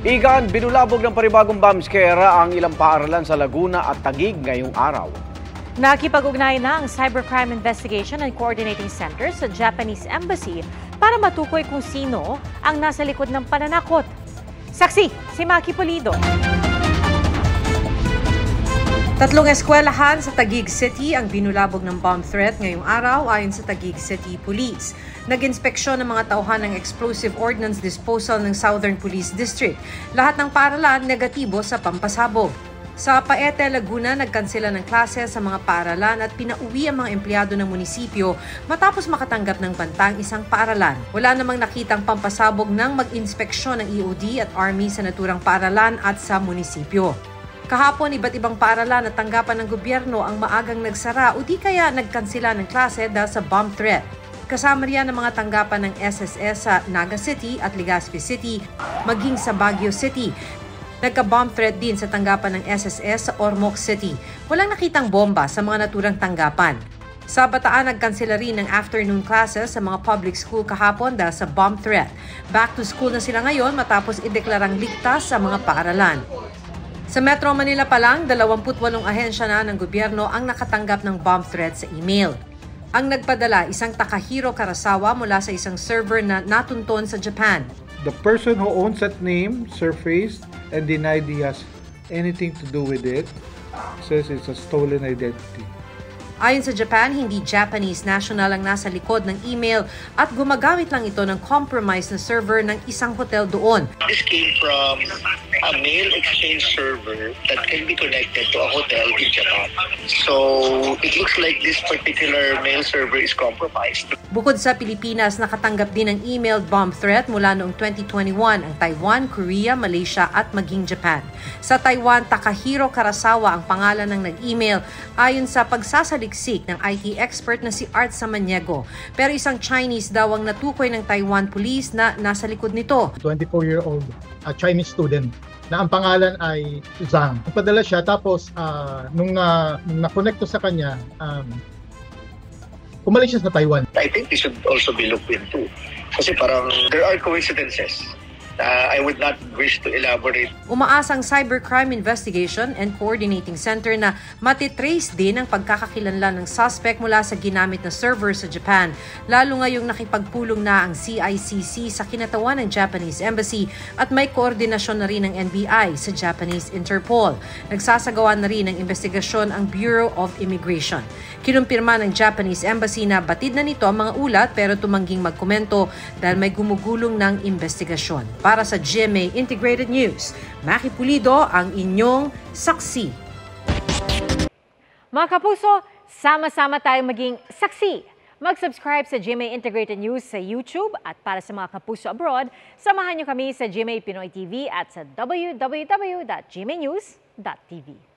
Igan, binulabog ng panibagong bomb scare ang ilang paaralan sa Laguna at Taguig ngayong araw. Nakipag-ugnay na ang Cybercrime Investigation and Coordinating Center sa Japanese Embassy para matukoy kung sino ang nasa likod ng pananakot. Saksi, si Maki Pulido. Tatlong eskwelahan sa Taguig City ang binulabog ng bomb threat ngayong araw ayon sa Taguig City Police. Nag-inspeksyon ng mga tauhan ng Explosive Ordnance Disposal ng Southern Police District. Lahat ng paaralan negatibo sa pampasabog. Sa Paete, Laguna, nagkansela ng klase sa mga paaralan at pinauwi ang mga empleyado ng munisipyo matapos makatanggap ng bantang isang paaralan. Wala namang nakitang pampasabog ng mag-inspeksyon ng EOD at Army sa naturang paaralan at sa munisipyo. Kahapon, iba't ibang paaralan at tanggapan ng gobyerno ang maagang nagsara o di kaya nagkansela ng klase dahil sa bomb threat. Kasama riyan ang mga tanggapan ng SSS sa Naga City at Legazpi City, maging sa Baguio City. Nagka-bomb threat din sa tanggapan ng SSS sa Ormoc City. Walang nakitang bomba sa mga naturang tanggapan. Sa Bataan, nagkansela rin ng afternoon classes sa mga public school kahapon dahil sa bomb threat. Back to school na sila ngayon matapos ideklarang ligtas sa mga paaralan. Sa Metro Manila pa lang, 28 ahensya na ng gobyerno ang nakatanggap ng bomb threat sa email. Ang nagpadala, isang Takahiro Karasawa mula sa isang server na natunton sa Japan. The person who owns that name surfaced and denied he has anything to do with it. Says it's a stolen identity. Ayon sa Japan, hindi Japanese national ang nasa likod ng email at gumagamit lang ito ng compromised na server ng isang hotel doon. This came from a mail exchange server that can be connected to a hotel in Japan. So it looks like this particular mail server is compromised. Bukod sa Pilipinas, nakatanggap din ng emailed bomb threat mula noong 2021 ang Taiwan, Korea, Malaysia at maging Japan. Sa Taiwan, Takahiro Karasawa ang pangalan ng nag-email ayon sa pagsasaliksik ng IT expert na si Art Samaniego. Pero isang Chinese daw ang natukoy ng Taiwan Police na nasa likod nito. 24-year-old Chinese student na ang pangalan ay Zhang. Nagpadala siya tapos nung na-connect ko sa kanya, umalis siya sa Taiwan. I think this should also be looked into. Kasi parang there are coincidences. I would not wish to elaborate. Umaasang Cybercrime Investigation and Coordinating Center na matitrace din ang pagkakakilanlan ng suspect mula sa ginamit na server sa Japan. Lalo ngayong nakipagpulong na ang CICC sa kinatawan ng Japanese Embassy at may koordinasyon na rin ng NBI sa Japanese Interpol. Nagsasagawa na rin ng investigasyon ang Bureau of Immigration. Kinumpirma ng Japanese Embassy na batid na nito ang mga ulat pero tumangging magkomento dahil may gumugulong ng investigasyon. Para sa GMA Integrated News, Maki Pulido ang inyong saksi. Mga kapuso, sama-sama tayong maging saksi. Mag-subscribe sa GMA Integrated News sa YouTube at para sa mga kapuso abroad, samahan niyo kami sa GMA Pinoy TV at sa www.gmanews.tv.